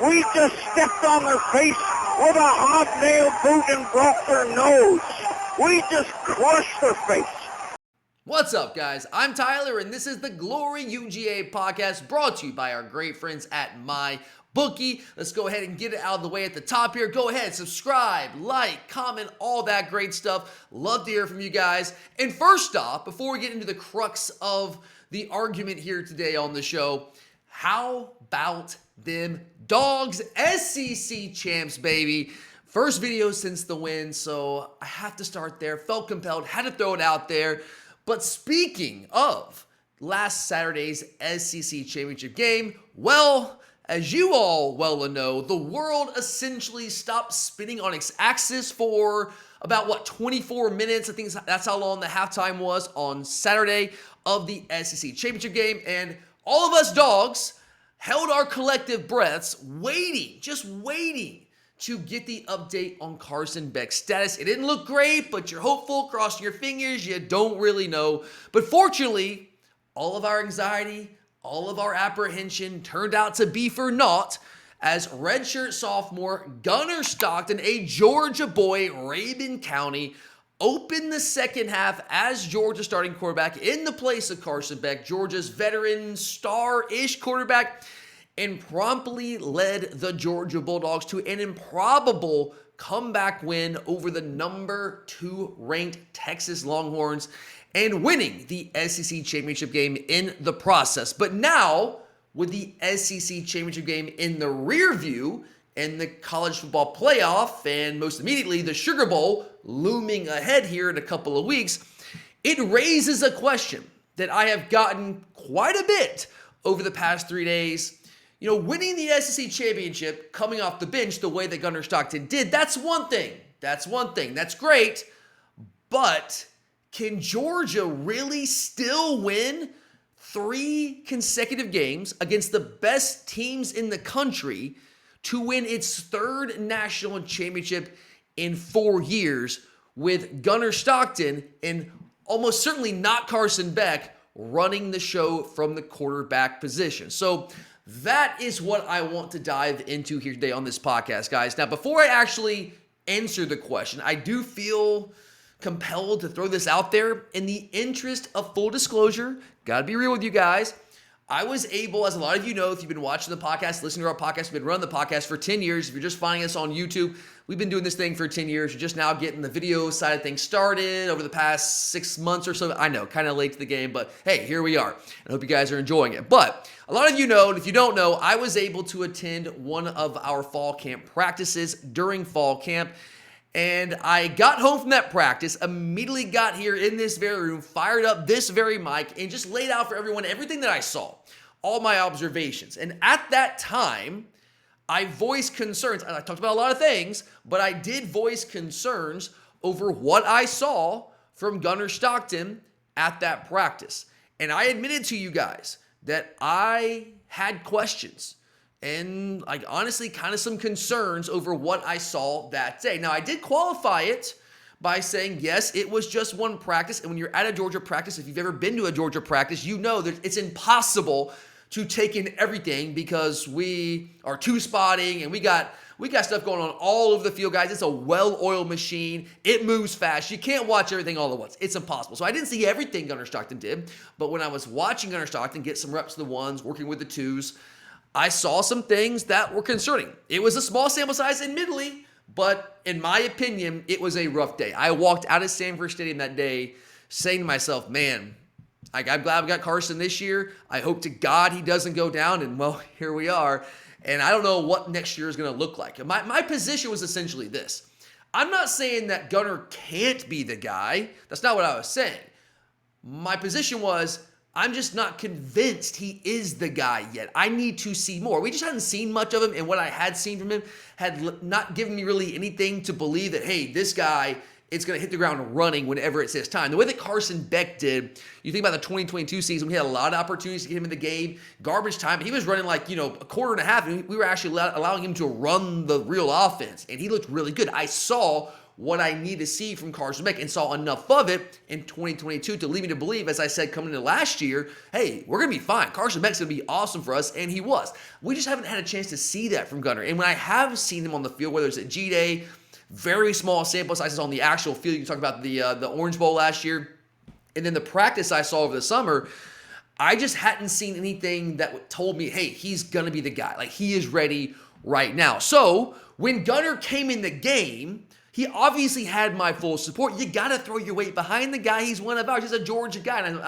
We just stepped on their face with a hobnail boot and broke their nose. We just crushed their face. What's up, guys? I'm Tyler, and this is the Glory UGA podcast brought to you by our great friends at MyBookie. Let's go ahead and get it out of the way at the top here. Go ahead, subscribe, like, comment, all that great stuff. Love to hear from you guys. And first off, before we get into the crux of the argument here today on the show, how about them Dogs? SEC champs, baby. First video since the win, so I have to start there. Felt compelled, had to throw it out there. But speaking of last Saturday's SEC championship game, well, as you all well know, the world essentially stopped spinning on its axis for about, 24 minutes? I think that's how long the halftime was on Saturday of the SEC championship game. And all of us Dogs held our collective breaths, just waiting to get the update on Carson Beck's status. It didn't look great, but you're hopeful, crossing your fingers, you don't really know. But fortunately, all of our anxiety, all of our apprehension turned out to be for naught, as redshirt sophomore Gunner Stockton, a Georgia boy, Rabun County, opened the second half as Georgia's starting quarterback in the place of Carson Beck, Georgia's veteran star-ish quarterback, and promptly led the Georgia Bulldogs to an improbable comeback win over the number 2 ranked Texas Longhorns and winning the SEC championship game in the process. But now, with the SEC championship game in the rear view and the college football playoff and most immediately the Sugar Bowl looming ahead here in a couple of weeks, it raises a question that I have gotten quite a bit over the past 3 days. You know, winning the SEC championship, coming off the bench the way that Gunner Stockton did, that's one thing. That's great. But can Georgia really still win 3 consecutive games against the best teams in the country to win its 3rd national championship in 4 years with Gunner Stockton and almost certainly not Carson Beck running the show from the quarterback position? So that is what I want to dive into here today on this podcast, guys. Now, before I actually answer the question, I do feel compelled to throw this out there in the interest of full disclosure. Gotta be real with you guys. I was able, as a lot of you know, if you've been watching the podcast, listening to our podcast, we've been running the podcast for 10 years. If you're just finding us on YouTube, we've been doing this thing for 10 years. You're just now getting the video side of things started over the past 6 months or so. I know, kind of late to the game, but hey, here we are. I hope you guys are enjoying it. But a lot of you know, and if you don't know, I was able to attend one of our fall camp practices during fall camp. And I got home from that practice, immediately got here in this very room, fired up this very mic, and just laid out for everyone everything that I saw, all my observations. And at that time, I voiced concerns. And I talked about a lot of things, but I did voice concerns over what I saw from Gunner Stockton at that practice. And I admitted to you guys that I had questions and honestly kind of some concerns over what I saw that day. Now, I did qualify it by saying, yes, it was just one practice. And when you're at a Georgia practice, if you've ever been to a Georgia practice, you know that it's impossible to take in everything because we are two-spotting and we got stuff going on all over the field, guys. It's a well-oiled machine. It moves fast. You can't watch everything all at once. It's impossible. So I didn't see everything Gunner Stockton did, but when I was watching Gunner Stockton get some reps to the ones, working with the twos, I saw some things that were concerning. It was a small sample size, admittedly, but in my opinion, it was a rough day. I walked out of Sanford Stadium that day saying to myself, man, I'm glad we got Carson this year. I hope to God he doesn't go down, and well, here we are. And I don't know what next year is going to look like. My position was essentially this. I'm not saying that Gunner can't be the guy. That's not what I was saying. My position was, I'm just not convinced he is the guy yet. I need to see more. We just hadn't seen much of him, and what I had seen from him had not given me really anything to believe that, hey, this guy is going to hit the ground running whenever it's his time. The way that Carson Beck did, you think about the 2022 season, we had a lot of opportunities to get him in the game, garbage time. He was running like, a quarter and a half, and we were actually allowing him to run the real offense, and he looked really good. I saw what I need to see from Carson Beck and saw enough of it in 2022 to lead me to believe, as I said coming into last year, hey, we're going to be fine. Carson Beck's going to be awesome for us, and he was. We just haven't had a chance to see that from Gunner. And when I have seen him on the field, whether it's at G-Day, very small sample sizes on the actual field. You talk about the Orange Bowl last year, and then the practice I saw over the summer, I just hadn't seen anything that told me, hey, he's going to be the guy. Like, he is ready right now. So when Gunner came in the game, he obviously had my full support. You got to throw your weight behind the guy. He's one of ours. He's a Georgia guy. And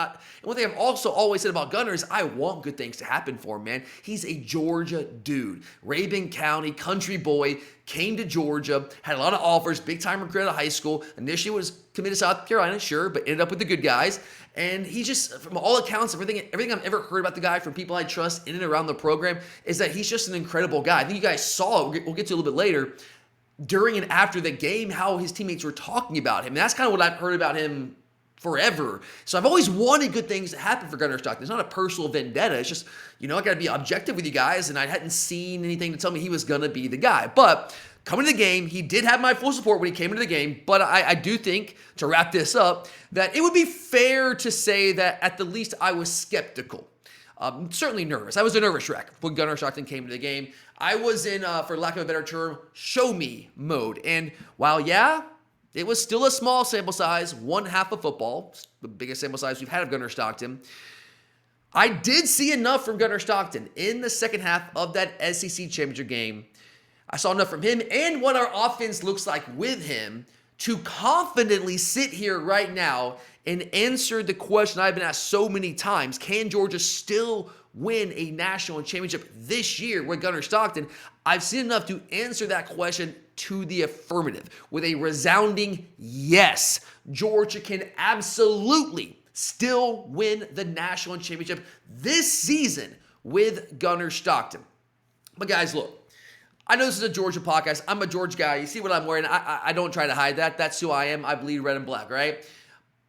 one thing I've also always said about Gunner is I want good things to happen for him, man. He's a Georgia dude. Rabun County, country boy, came to Georgia, had a lot of offers, big-time recruit out of high school. Initially was committed to South Carolina, sure, but ended up with the good guys. And he just, from all accounts, everything I've ever heard about the guy from people I trust in and around the program is that he's just an incredible guy. I think you guys saw it. We'll get to it a little bit later. During and after the game, how his teammates were talking about him. And that's kind of what I've heard about him forever. So I've always wanted good things to happen for Gunner Stockton. It's not a personal vendetta. It's just, I got to be objective with you guys, and I hadn't seen anything to tell me he was going to be the guy. But coming to the game, he did have my full support when he came into the game. But I do think, to wrap this up, that it would be fair to say that at the least I was skeptical. Certainly nervous. I was a nervous wreck when Gunner Stockton came to the game. I was in, for lack of a better term, show me mode. And while, it was still a small sample size, one half of football, the biggest sample size we've had of Gunner Stockton, I did see enough from Gunner Stockton in the second half of that SEC championship game. I saw enough from him and what our offense looks like with him to confidently sit here right now and answer the question I've been asked so many times. Can Georgia still win a national championship this year with Gunner Stockton? I've seen enough to answer that question to the affirmative with a resounding yes. Georgia can absolutely still win the national championship this season with Gunner Stockton. But guys, look, I know this is a Georgia podcast. I'm a Georgia guy. You see what I'm wearing. I don't try to hide that. That's who I am. I bleed red and black, right?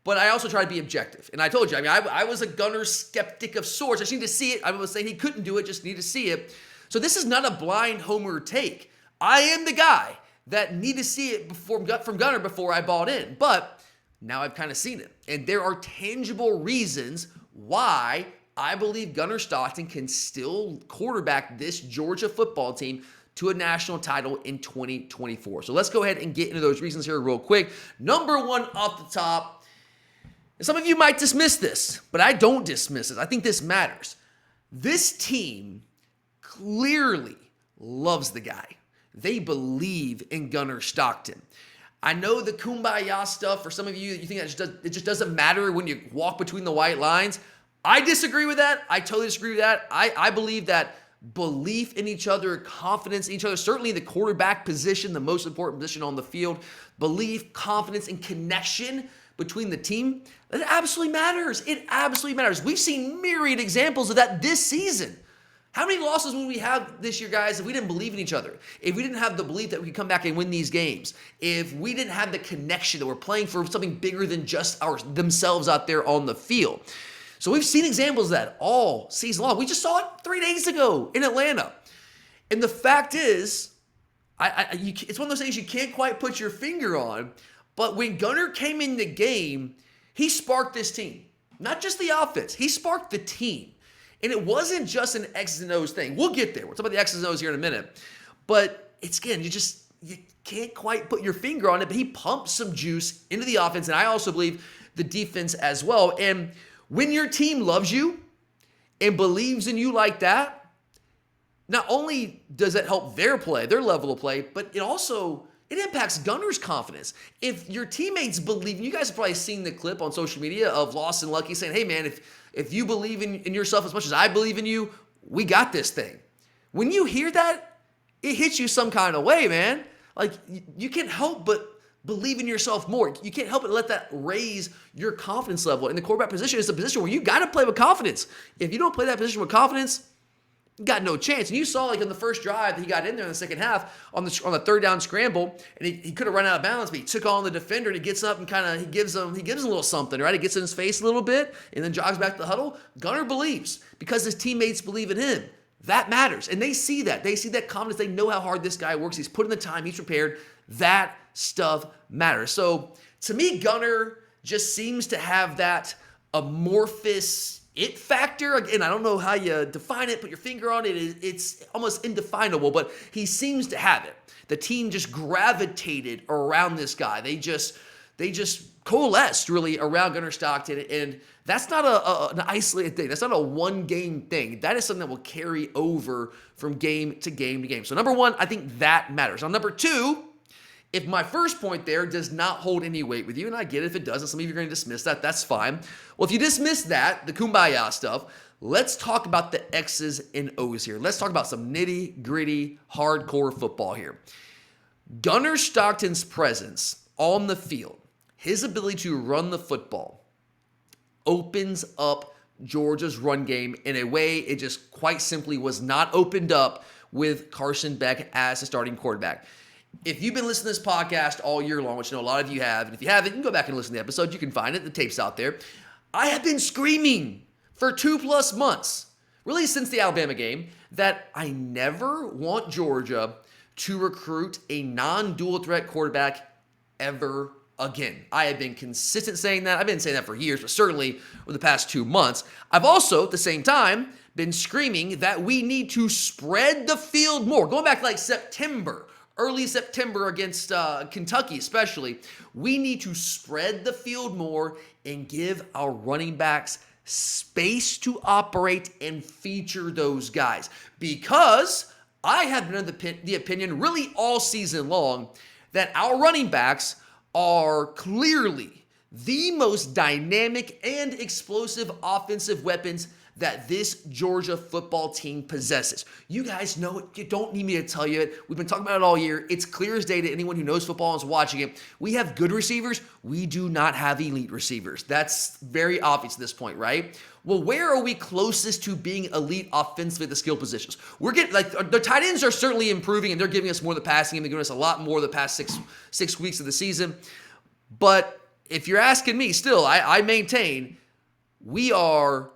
But I also try to be objective. And I told you, I was a Gunner skeptic of sorts. I just need to see it. I was saying he couldn't do it, just need to see it. So this is not a blind homer take. I am the guy that need to see it from Gunner before I bought in. But now I've kind of seen it. And there are tangible reasons why I believe Gunner Stockton can still quarterback this Georgia football team to a national title in 2024. So let's go ahead and get into those reasons here real quick. Number one off the top, and some of you might dismiss this, but I don't dismiss it. I think this matters. This team clearly loves the guy. They believe in Gunner Stockton. I know the kumbaya stuff, for some of you think that it just doesn't matter when you walk between the white lines. I disagree with that. I totally disagree with that. I believe that belief in each other, confidence in each other, certainly the quarterback position, the most important position on the field, belief, confidence, and connection between the team, it absolutely matters. It absolutely matters. We've seen myriad examples of that this season. How many losses would we have this year, guys, if we didn't believe in each other? If we didn't have the belief that we could come back and win these games? If we didn't have the connection that we're playing for something bigger than just themselves out there on the field? So we've seen examples of that all season long. We just saw it 3 days ago in Atlanta. And the fact is, it's one of those things you can't quite put your finger on. But when Gunner came in the game, he sparked this team. Not just the offense. He sparked the team. And it wasn't just an X's and O's thing. We'll get there. We'll talk about the X's and O's here in a minute. But it's, again, you can't quite put your finger on it. But he pumped some juice into the offense. And I also believe the defense as well. And when your team loves you and believes in you like that, not only does that help their play, their level of play, but it impacts Gunner's confidence. If your teammates believe, and you guys have probably seen the clip on social media of Lawson Lucky saying, hey man, if you believe in yourself as much as I believe in you, we got this thing. When you hear that, it hits you some kind of way, man. Like, you can't help but believe in yourself more. You can't help but let that raise your confidence level. And the quarterback position is a position where you got to play with confidence. If you don't play that position with confidence, you got no chance. And you saw, like, in the first drive that he got in there in the second half on the third down scramble, and he could have run out of bounds, but he took on the defender and he gets up and he gives him a little something, right? He gets in his face a little bit and then jogs back to the huddle. Gunner believes because his teammates believe in him. That matters. And they see that. They see that confidence. They know how hard this guy works. He's put in the time. He's prepared. That stuff matters. So to me, Gunner just seems to have that amorphous it factor. Again, I don't know how you define it, put your finger on it. It's almost indefinable, but he seems to have it. The team just gravitated around this guy. They just coalesced really around Gunner Stockton, and that's not an isolated thing. That's not a one-game thing. That is something that will carry over from game to game to game. So number one, I think that matters. Now number two, if my first point there does not hold any weight with you, and I get it if it doesn't, some of you are going to dismiss that, that's fine. Well, if you dismiss that, the kumbaya stuff, let's talk about the X's and O's here. Let's talk about some nitty-gritty, hardcore football here. Gunner Stockton's presence on the field, his ability to run the football, opens up Georgia's run game in a way it just quite simply was not opened up with Carson Beck as the starting quarterback. If you've been listening to this podcast all year long, which I know a lot of you have, and if you haven't, you can go back and listen to the episode. You can find it. The tape's out there. I have been screaming for 2+ months, really since the Alabama game, that I never want Georgia to recruit a non-dual threat quarterback ever again. I have been consistent saying that. I've been saying that for years, but certainly over the past 2 months. I've also, at the same time, been screaming that we need to spread the field more. Going back to like September, early September against Kentucky especially, we need to spread the field more and give our running backs space to operate and feature those guys. Because I have been of the opinion really all season long that our running backs are clearly the most dynamic and explosive offensive weapons that this Georgia football team possesses. You guys know it. You don't need me to tell you it. We've been talking about it all year. It's clear as day to anyone who knows football and is watching it. We have good receivers. We do not have elite receivers. That's very obvious at this point, right? Well, where are we closest to being elite offensively at the skill positions? We're getting, like, the tight ends are certainly improving, and they're giving us more of the passing game. They're giving us a lot more the past six weeks of the season. But if you're asking me, still, I maintain we are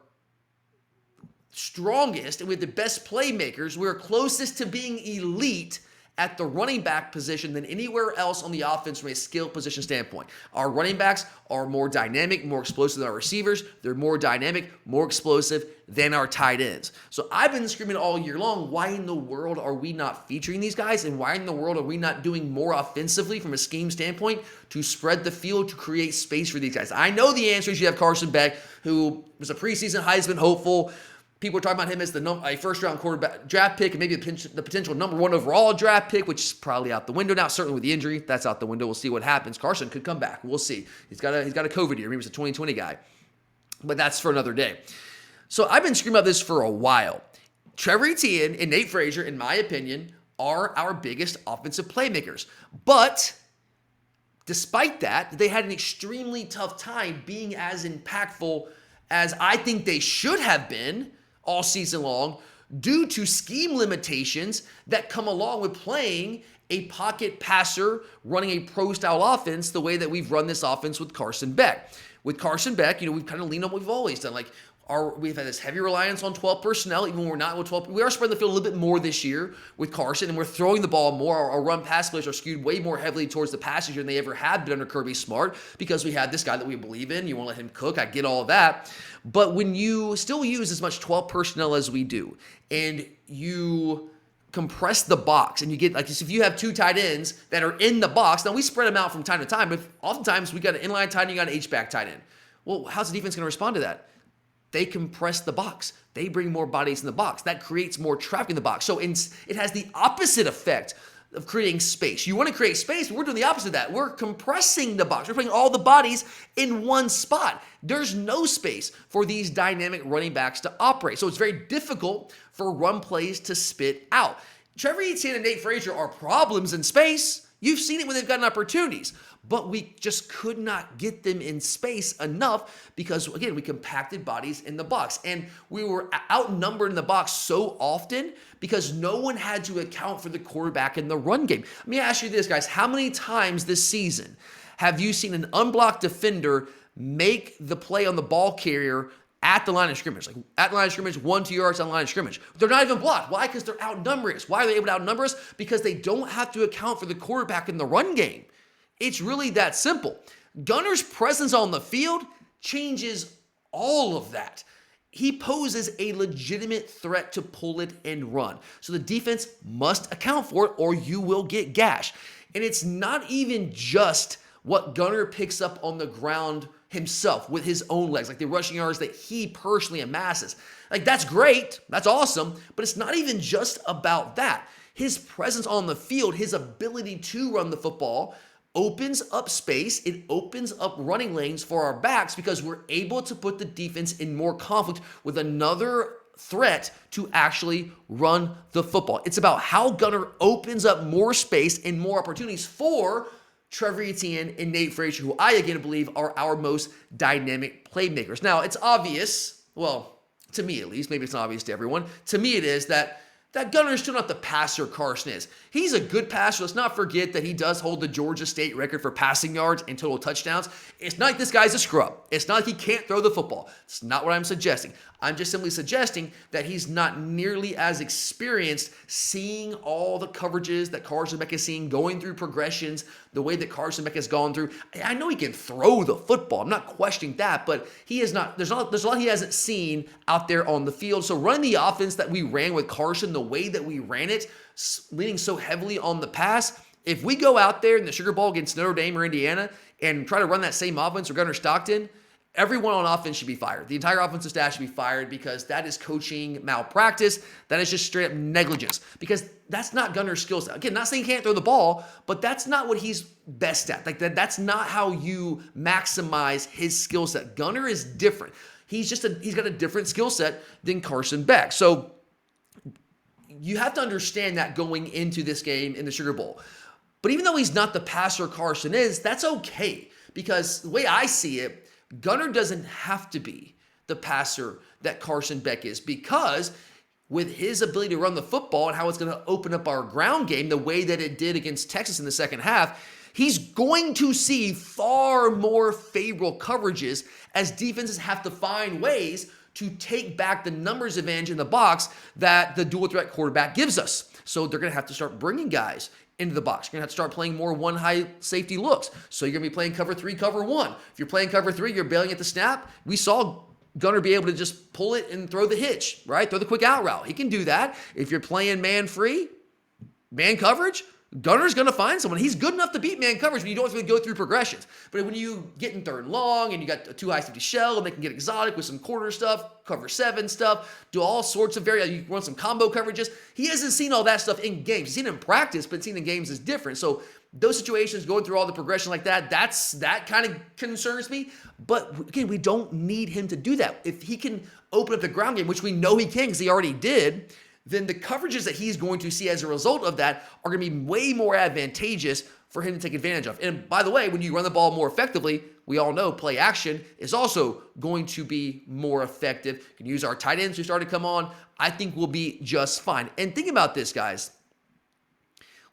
strongest and we have the best playmakers. We're closest to being elite at the running back position than anywhere else on the offense from a skill position standpoint. Our running backs are more dynamic, more explosive than our receivers. They're more dynamic, more explosive than our tight ends. So I've been screaming all year long, why in the world are we not featuring these guys? And why in the world are we not doing more offensively from a scheme standpoint to spread the field, to create space for these guys? I know the answer is you have Carson Beck, who was a preseason Heisman hopeful. People are talking about him as a first-round quarterback draft pick and maybe the potential number 1 overall draft pick, which is probably out the window now. Certainly with the injury, that's out the window. We'll see what happens. Carson could come back. We'll see. He's got a COVID year. Maybe he's a 2020 guy. But that's for another day. So I've been screaming about this for a while. Trevor Etienne and Nate Frazier, in my opinion, are our biggest offensive playmakers. But despite that, they had an extremely tough time being as impactful as I think they should have been all season long due to scheme limitations that come along with playing a pocket passer, running a pro-style offense the way that we've run this offense with Carson Beck. With Carson Beck, we've kind of leaned on what we've always done. We've had this heavy reliance on 12 personnel, even when we're not with 12. We are spreading the field a little bit more this year with Carson, and we're throwing the ball more. Our run pass plays are skewed way more heavily towards the passer than they ever have been under Kirby Smart because we had this guy that we believe in. You want to let him cook. I get all of that. But when you still use as much 12 personnel as we do, and you compress the box, and you get, if you have 2 tight ends that are in the box, now we spread them out from time to time, but oftentimes we got an inline tight end, you got an H-back tight end. Well, how's the defense going to respond to that? They compress the box. They bring more bodies in the box. That creates more traffic in the box. So it has the opposite effect of creating space. You want to create space, but we're doing the opposite of that. We're compressing the box. We're putting all the bodies in one spot. There's no space for these dynamic running backs to operate. So it's very difficult for run plays to spit out. Trevor Etienne and Nate Frazier are problems in space. You've seen it when they've gotten opportunities. But we just could not get them in space enough because, again, we compacted bodies in the box. And we were outnumbered in the box so often because no one had to account for the quarterback in the run game. Let me ask you this, guys. How many times this season have you seen an unblocked defender make the play on the ball carrier at the line of scrimmage. Like at the line of scrimmage, 1-2 yards on the line of scrimmage. They're not even blocked. Why? Because they're outnumbering us. Why are they able to outnumber us? Because they don't have to account for the quarterback in the run game. It's really that simple. Gunner's presence on the field changes all of that. He poses a legitimate threat to pull it and run. So the defense must account for it or you will get gashed. And it's not even just what Gunner picks up on the ground himself with his own legs, like the rushing yards that he personally amasses. Like that's great, that's awesome, but it's not even just about that. His presence on the field, his ability to run the football opens up space. It opens up running lanes for our backs because we're able to put the defense in more conflict with another threat to actually run the football. It's about how Gunner opens up more space and more opportunities for Trevor Etienne and Nate Frazier, who I again believe are our most dynamic playmakers. Now, it's obvious, well, to me at least, maybe it's not obvious to everyone, to me it is that Gunner is still not the passer Carson is. He's a good passer. Let's not forget that he does hold the Georgia State record for passing yards and total touchdowns. It's not like this guy's a scrub. It's not like he can't throw the football. It's not what I'm suggesting. I'm just simply suggesting that he's not nearly as experienced seeing all the coverages that Carson Beck is seeing, going through progressions, the way that Carson Beck has gone through. I know he can throw the football. I'm not questioning that, but he is not. There's a lot he hasn't seen out there on the field. So running the offense that we ran with Carson, the way that we ran it, leaning so heavily on the pass, if we go out there in the Sugar Bowl against Notre Dame or Indiana and try to run that same offense with Gunner Stockton, everyone on offense should be fired. The entire offensive staff should be fired because that is coaching malpractice. That is just straight up negligence because that's not Gunner's skill set. Again, not saying he can't throw the ball, but that's not what he's best at. Like that's not how you maximize his skill set. Gunner is different. He's got a different skill set than Carson Beck. So you have to understand that going into this game in the Sugar Bowl. But even though he's not the passer Carson is, that's okay because the way I see it, Gunner doesn't have to be the passer that Carson Beck is because with his ability to run the football and how it's going to open up our ground game the way that it did against Texas in the second half, he's going to see far more favorable coverages as defenses have to find ways to take back the numbers advantage in the box that the dual threat quarterback gives us. So they're going to have to start bringing guys into the box. You're going to have to start playing more one high safety looks. So you're going to be playing cover 3, cover 1. If you're playing cover 3, you're bailing at the snap. We saw Gunner be able to just pull it and throw the hitch, right? Throw the quick out route. He can do that. If you're playing man free, man coverage, Gunner's going to find someone. He's good enough to beat man coverage when you don't have to go through progressions. But when you get in third and long and you got a 2 high safety shell and they can get exotic with some corner stuff, cover 7 stuff, do all sorts of you run some combo coverages. He hasn't seen all that stuff in games. He's seen it in practice, but seen in games is different. So those situations, going through all the progression like that, that kind of concerns me. But again, we don't need him to do that. If he can open up the ground game, which we know he can because he already did, then the coverages that he's going to see as a result of that are going to be way more advantageous for him to take advantage of. And by the way, when you run the ball more effectively, we all know play action is also going to be more effective. You can use our tight ends who started to come on. I think we'll be just fine. And think about this, guys.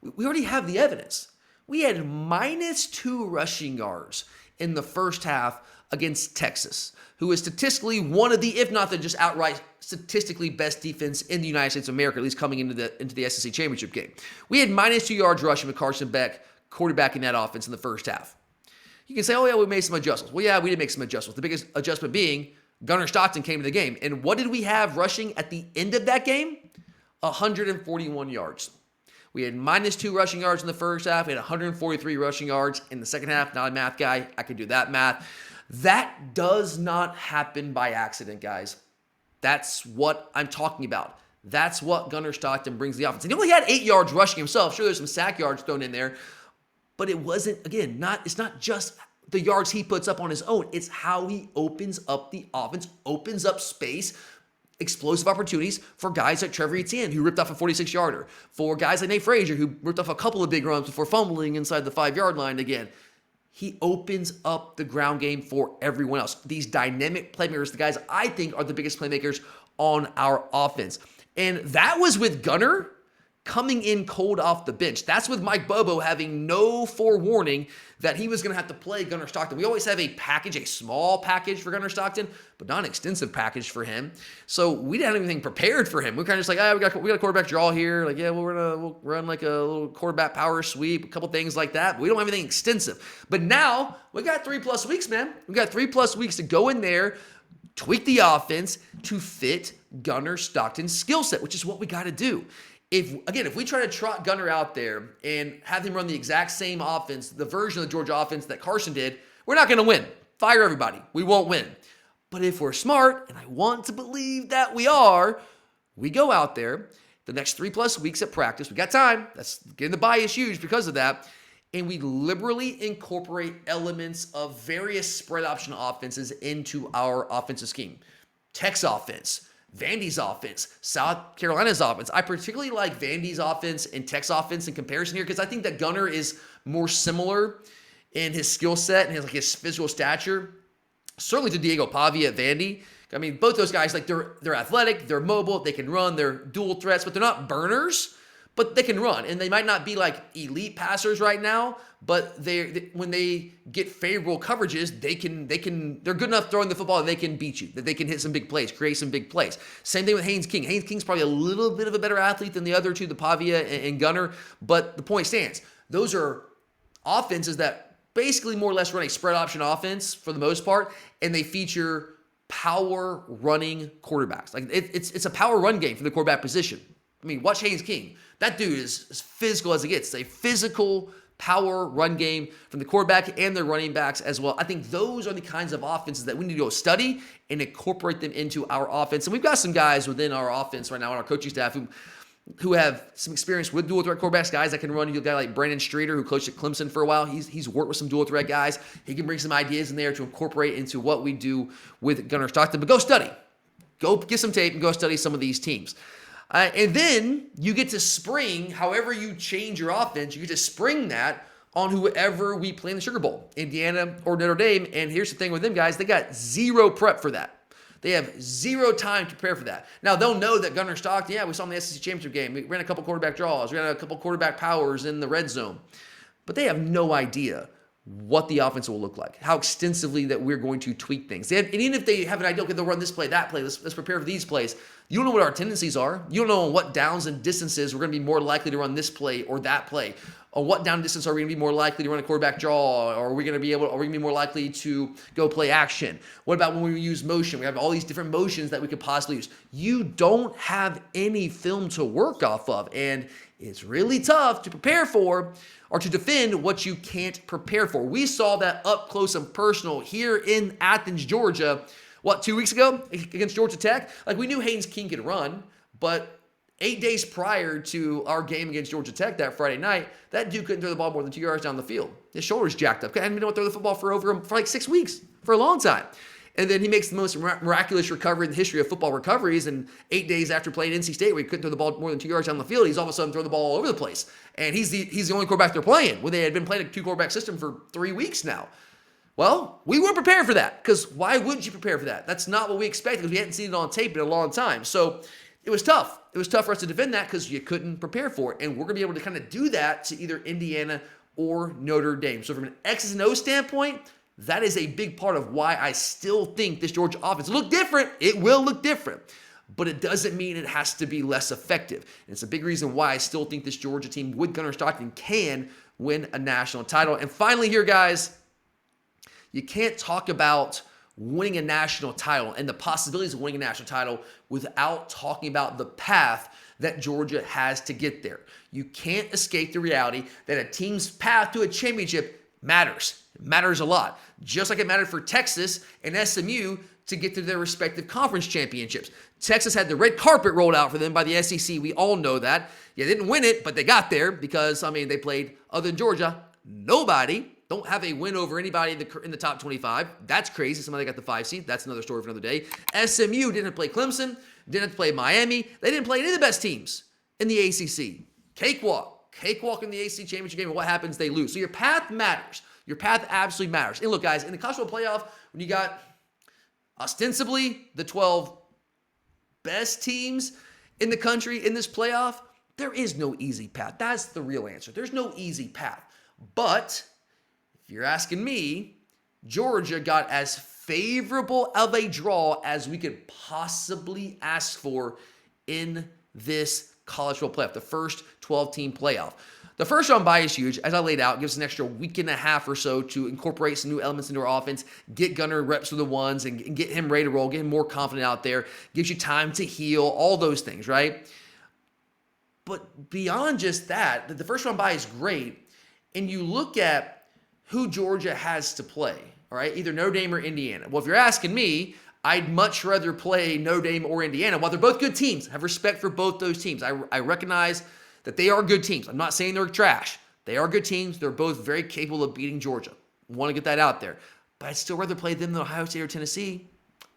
We already have the evidence. We had -2 rushing yards in the first half against Texas, who is statistically one of the, if not the just outright statistically best defense in the United States of America, at least coming into the SEC championship game. We had -2 yards rushing with Carson Beck quarterbacking that offense in the first half. You can say, oh yeah, we made some adjustments. Well, yeah, we did make some adjustments. The biggest adjustment being Gunner Stockton came to the game. And what did we have rushing at the end of that game? 141 yards. We had -2 rushing yards in the first half. We had 143 rushing yards in the second half. Not a math guy. I could do that math. That does not happen by accident, guys. That's what I'm talking about. That's what Gunner Stockton brings to the offense. And he only had 8 yards rushing himself. Sure, there's some sack yards thrown in there. But it wasn't, again, it's not just the yards he puts up on his own. It's how he opens up the offense, opens up space, explosive opportunities for guys like Trevor Etienne, who ripped off a 46-yarder, for guys like Nate Frazier, who ripped off a couple of big runs before fumbling inside the 5-yard line again. He opens up the ground game for everyone else. These dynamic playmakers, the guys I think are the biggest playmakers on our offense. And that was with Gunner coming in cold off the bench. That's with Mike Bobo having no forewarning that he was going to have to play Gunner Stockton. We always have a package, a small package for Gunner Stockton, but not an extensive package for him. So we didn't have anything prepared for him. We're kind of just like, we got a quarterback draw here. Like, yeah, we'll run like a little quarterback power sweep, a couple things like that. But we don't have anything extensive. But now we got 3+ weeks, man. We got 3+ weeks to go in there, tweak the offense to fit Gunner Stockton's skill set, which is what we got to do. If we try to trot Gunner out there and have him run the exact same offense, the version of the Georgia offense that Carson did, we're not going to win. Fire everybody. We won't win. But if we're smart, and I want to believe that we are, we go out there the next 3+ weeks at practice. We got time. That's getting the bias huge because of that. And we liberally incorporate elements of various spread option offenses into our offensive scheme. Tech's offense, Vandy's offense, South Carolina's offense. I particularly like Vandy's offense and Tech's offense in comparison here because I think that Gunner is more similar in his skill set and his physical stature, certainly to Diego Pavia at Vandy. I mean, both those guys, like they're athletic, they're mobile, they can run, they're dual threats, but they're not burners. But they can run, and they might not be like elite passers right now, but when they get favorable coverages, they're good enough throwing the football that they can beat you, that they can hit some big plays, create some big plays. Same thing with Haynes King. Haynes King's probably a little bit of a better athlete than the other two, the Pavia and Gunner, but the point stands. Those are offenses that basically more or less run a spread option offense for the most part, and they feature power running quarterbacks. Like it's a power run game for the quarterback position. I mean, watch Haynes King. That dude is as physical as it gets. It's a physical power run game from the quarterback and their running backs as well. I think those are the kinds of offenses that we need to go study and incorporate them into our offense. And we've got some guys within our offense right now on our coaching staff who have some experience with dual threat quarterbacks, guys that can run. You got a guy like Brandon Streeter who coached at Clemson for a while. He's worked with some dual threat guys. He can bring some ideas in there to incorporate into what we do with Gunner Stockton. But go study. Go get some tape and go study some of these teams. And then you get to spring, however you change your offense, you get to spring that on whoever we play in the Sugar Bowl, Indiana or Notre Dame. And here's the thing with them guys, they got zero prep for that. They have zero time to prepare for that. Now, they'll know that Gunner Stockton, we saw him in the SEC Championship game. We ran a couple quarterback draws. We ran a couple quarterback powers in the red zone. But they have no idea what the offense will look like, how extensively that we're going to tweak things. And even if they have an idea, okay, they'll run this play, that play, let's prepare for these plays. You don't know what our tendencies are. You don't know on what downs and distances we're going to be more likely to run this play or that play. On what down distance are we going to be more likely to run a quarterback draw? Or are we going to be more likely to go play action? What about when we use motion? We have all these different motions that we could possibly use. You don't have any film to work off of, and it's really tough to prepare for or to defend what you can't prepare for. We saw that up close and personal here in Athens, Georgia, 2 weeks ago against Georgia Tech? Like, we knew Haynes King could run, but 8 days prior to our game against Georgia Tech that Friday night, that dude couldn't throw the ball more than 2 yards down the field. His shoulder's jacked up. Hadn't been able to throw the football for like 6 weeks, for a long time. And then he makes the most miraculous recovery in the history of football recoveries. And 8 days after playing NC State, where he couldn't throw the ball more than 2 yards down the field, he's all of a sudden throwing the ball all over the place. And he's the only quarterback they're playing, when they had been playing a 2-quarterback system for 3 weeks now. Well, we weren't prepared for that, because why wouldn't you prepare for that? That's not what we expected, because we hadn't seen it on tape in a long time. So it was tough. It was tough for us to defend that because you couldn't prepare for it. And we're going to be able to kind of do that to either Indiana or Notre Dame. So from an X's and O's standpoint, that is a big part of why I still think this Georgia offense will look different. It will look different. But it doesn't mean it has to be less effective. And it's a big reason why I still think this Georgia team with Gunner Stockton can win a national title. And finally here, guys, you can't talk about winning a national title and the possibilities of winning a national title without talking about the path that Georgia has to get there. You can't escape the reality that a team's path to a championship matters. It matters a lot. Just like it mattered for Texas and SMU to get to their respective conference championships. Texas had the red carpet rolled out for them by the SEC. We all know that. They didn't win it, but they got there because, they played, other than Georgia, nobody. Don't have a win over anybody in the top 25. That's crazy. Somebody got the 5 seed. That's another story for another day. SMU didn't play Clemson. Didn't play Miami. They didn't play any of the best teams in the ACC. Cakewalk in the ACC championship game. And what happens? They lose. So your path matters. Your path absolutely matters. And look, guys, in the college football playoff, when you got ostensibly the 12 best teams in the country in this playoff, There is no easy path. That's the real answer. There's no easy path. But if you're asking me, Georgia got as favorable of a draw as we could possibly ask for in this college football playoff, the first 12-team playoff. The first round bye is huge. As I laid out, gives us an extra week and a half or so to incorporate some new elements into our offense, get Gunner reps with the ones, and get him ready to roll, get him more confident out there, gives you time to heal, all those things, right? But beyond just that, the first round bye is great, and you look at who Georgia has to play, all right? Either Notre Dame or Indiana. Well, if you're asking me, I'd much rather play Notre Dame or Indiana. While they're both good teams, I have respect for both those teams. I recognize that they are good teams. I'm not saying they're trash. They are good teams. They're both very capable of beating Georgia. Want to get that out there. But I'd still rather play them than Ohio State or Tennessee.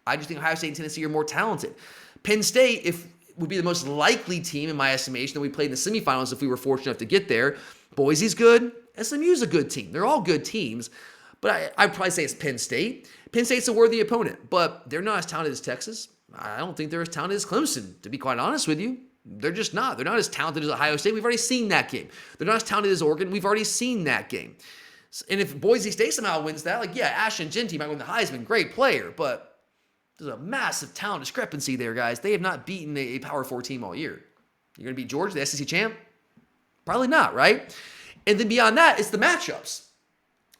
I just think Ohio State and Tennessee are more talented. Penn State would be the most likely team, in my estimation, that we played in the semifinals if we were fortunate enough to get there. Boise's good. SMU's a good team. They're all good teams. But I'd probably say it's Penn State. Penn State's a worthy opponent, but they're not as talented as Texas. I don't think they're as talented as Clemson, to be quite honest with you. They're just not. They're not as talented as Ohio State. We've already seen that game. They're not as talented as Oregon. We've already seen that game. And if Boise State somehow wins that, Ashton Genty might win the Heisman. Great player, but there's a massive talent discrepancy there, guys. They have not beaten a Power 4 team all year. You're going to beat Georgia, the SEC champ? Probably not, right? And then beyond that, it's the matchups.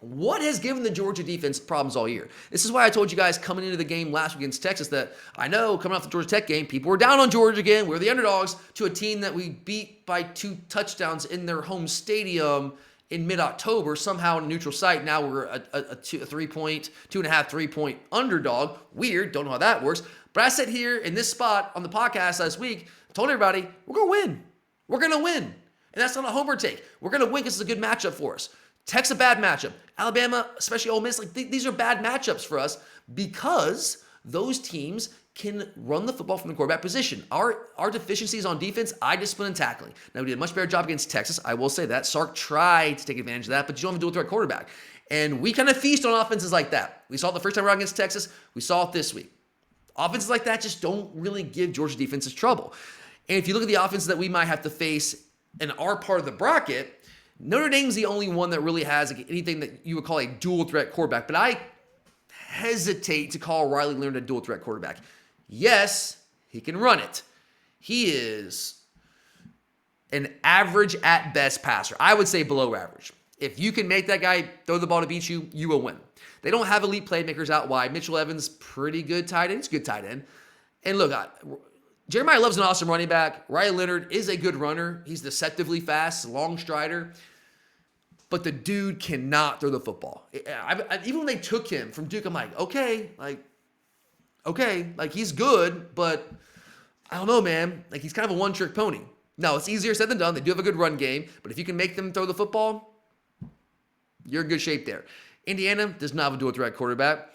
What has given the Georgia defense problems all year? This is why I told you guys coming into the game last week against Texas that I know coming off the Georgia Tech game, people were down on Georgia again. We're the underdogs to a team that we beat by 2 touchdowns in their home stadium in mid-October, somehow in a neutral site. Now we're a 2.5-3-point underdog. Weird. Don't know how that works. But I sat here in this spot on the podcast last week, told everybody, we're going to win. We're going to win. And that's not a homer take. We're going to win because it's a good matchup for us. Tech's a bad matchup. Alabama, especially Ole Miss, these are bad matchups for us because those teams can run the football from the quarterback position. Our deficiencies on defense, eye discipline and tackling. Now, we did a much better job against Texas. I will say that. Sark tried to take advantage of that, but you don't have a dual threat quarterback. And we kind of feast on offenses like that. We saw it the first time around against Texas. We saw it this week. Offenses like that just don't really give Georgia defenses trouble. And if you look at the offenses that we might have to face in our part of the bracket, Notre Dame's the only one that really has anything that you would call a dual threat quarterback, but I hesitate to call Riley Leonard a dual threat quarterback. Yes, he can run it. He is an average at best passer. I would say below average. If you can make that guy throw the ball to beat you, you will win. They don't have elite playmakers out wide. Mitchell Evans, pretty good tight end. He's a good tight end. And look, Jeremiah Love's an awesome running back. Riley Leonard is a good runner. He's deceptively fast, long strider. But the dude cannot throw the football. Even when they took him from Duke, I'm like, okay, he's good, but I don't know, man. He's kind of a one-trick pony. No, it's easier said than done. They do have a good run game, but if you can make them throw the football, you're in good shape there. Indiana does not have a dual threat quarterback.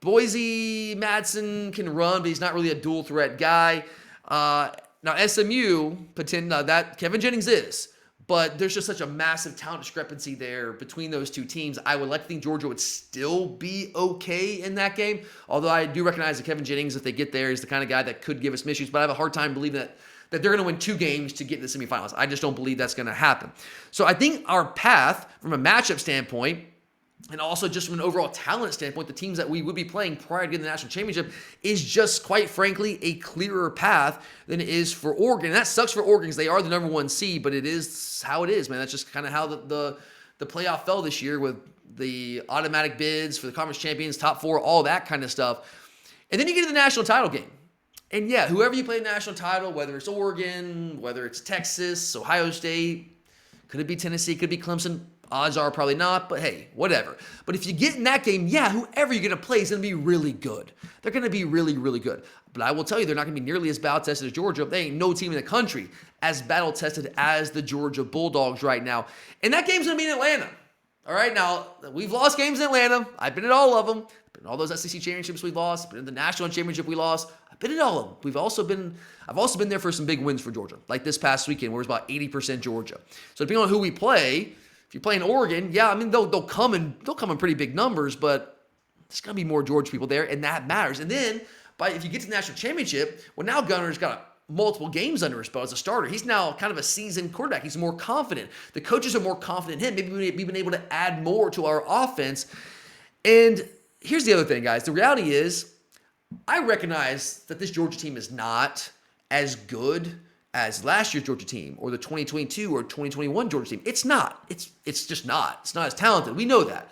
Boise Madsen can run, but he's not really a dual threat guy. Now SMU, that Kevin Jennings is. But there's just such a massive talent discrepancy there between those two teams. I would like to think Georgia would still be okay in that game. Although I do recognize that Kevin Jennings, if they get there, is the kind of guy that could give us issues. But I have a hard time believing that they're going to win 2 games to get to the semifinals. I just don't believe that's going to happen. So I think our path from a matchup standpoint, and also just from an overall talent standpoint, the teams that we would be playing prior to getting the national championship is just, quite frankly, a clearer path than it is for Oregon. And that sucks for Oregon because they are the number 1 seed, but it is how it is, man. That's just kind of how the playoff fell this year with the automatic bids for the conference champions, top 4, all that kind of stuff. And then you get to the national title game. And yeah, whoever you play the national title, whether it's Oregon, whether it's Texas, Ohio State, could it be Tennessee, could it be Clemson? Odds are probably not, but hey, whatever. But if you get in that game, yeah, whoever you're going to play is going to be really good. They're going to be really, really good. But I will tell you, they're not going to be nearly as battle-tested as Georgia. There ain't no team in the country as battle-tested as the Georgia Bulldogs right now. And that game's going to be in Atlanta. All right, now, we've lost games in Atlanta. I've been at all of them. I've been at all those SEC championships we've lost. I've been in the national championship we lost. I've been at all of them. I've also been there for some big wins for Georgia, like this past weekend where it was about 80% Georgia. So depending on who we play, if you're playing Oregon, yeah, I mean, they'll come in pretty big numbers, but there's going to be more Georgia people there, and that matters. And then, if you get to the national championship, well, now Gunner's got multiple games under his belt as a starter. He's now kind of a seasoned quarterback. He's more confident. The coaches are more confident in him. Maybe we've been able to add more to our offense. And here's the other thing, guys. The reality is, I recognize that this Georgia team is not as good as last year's Georgia team or the 2022 or 2021 Georgia team. It's not. It's just not. It's not as talented. We know that.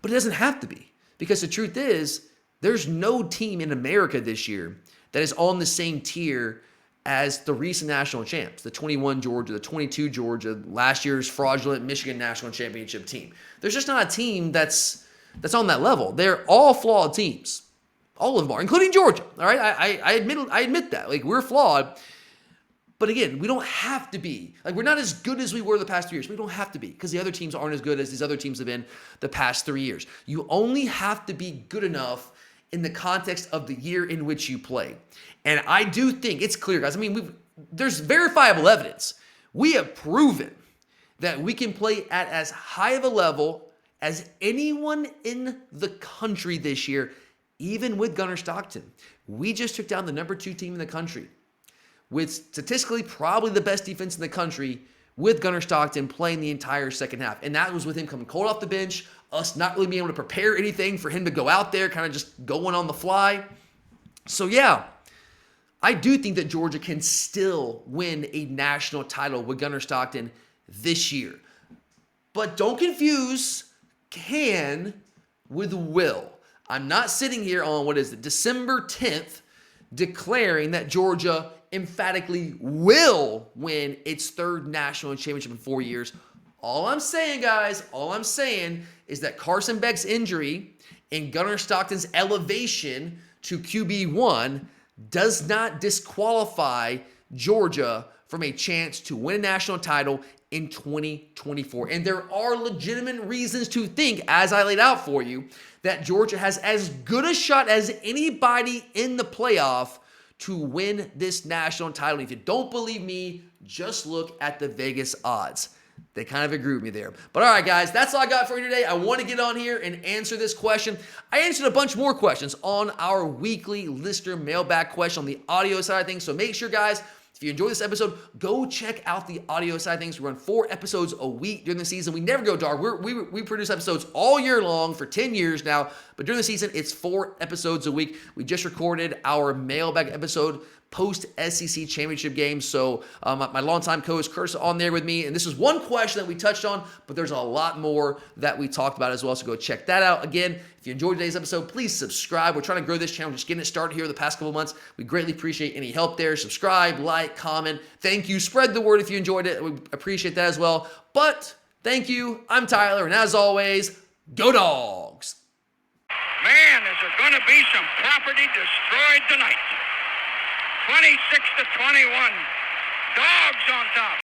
But it doesn't have to be, because the truth is, there's no team in America this year that is on the same tier as the recent national champs, the 21 Georgia, the 22 Georgia, last year's fraudulent Michigan national championship team. There's just not a team that's on that level. They're all flawed teams. All of them are, including Georgia. All right, I admit that. Like, we're flawed. But again, we don't have to be. Like, we're not as good as we were the past 3 years. We don't have to be, because the other teams aren't as good as these other teams have been the past 3 years. You only have to be good enough in the context of the year in which you play. And I do think it's clear, guys. I mean, there's verifiable evidence. We have proven that we can play at as high of a level as anyone in the country this year, even with Gunner Stockton. We just took down the number 2 team in the country, with statistically probably the best defense in the country, with Gunner Stockton playing the entire second half. And that was with him coming cold off the bench, us not really being able to prepare anything for him to go out there, kind of just going on the fly. So yeah, I do think that Georgia can still win a national title with Gunner Stockton this year. But don't confuse can with will. I'm not sitting here on, December 10th, declaring that Georgia emphatically will win its 3rd national championship in 4 years. All I'm saying, guys, is that Carson Beck's injury and Gunner Stockton's elevation to QB1 does not disqualify Georgia from a chance to win a national title in 2024. And there are legitimate reasons to think, as I laid out for you, that Georgia has as good a shot as anybody in the playoff to win this national title. If you don't believe me, just look at the Vegas odds. They kind of agree with me there. But all right, guys, that's all I got for you today. I want to get on here and answer this question. I answered a bunch more questions on our weekly listener mailbag question on the audio side of things. So make sure, guys, if you enjoyed this episode, go check out the audio side of things. We run 4 episodes a week during the season. We never go dark. We produce episodes all year long for 10 years now. But during the season, it's 4 episodes a week. We just recorded our mailbag episode post-SEC championship game. So my longtime co-host Curtis on there with me. And this is one question that we touched on, but there's a lot more that we talked about as well. So go check that out. Again, if you enjoyed today's episode, please subscribe. We're trying to grow this channel, just getting it started here the past couple months. We greatly appreciate any help there. Subscribe, like, comment. Thank you. Spread the word if you enjoyed it. We appreciate that as well. But thank you. I'm Tyler. And as always, go Dogs. Man, is there going to be some property destroyed tonight. 26-21. Dogs on top.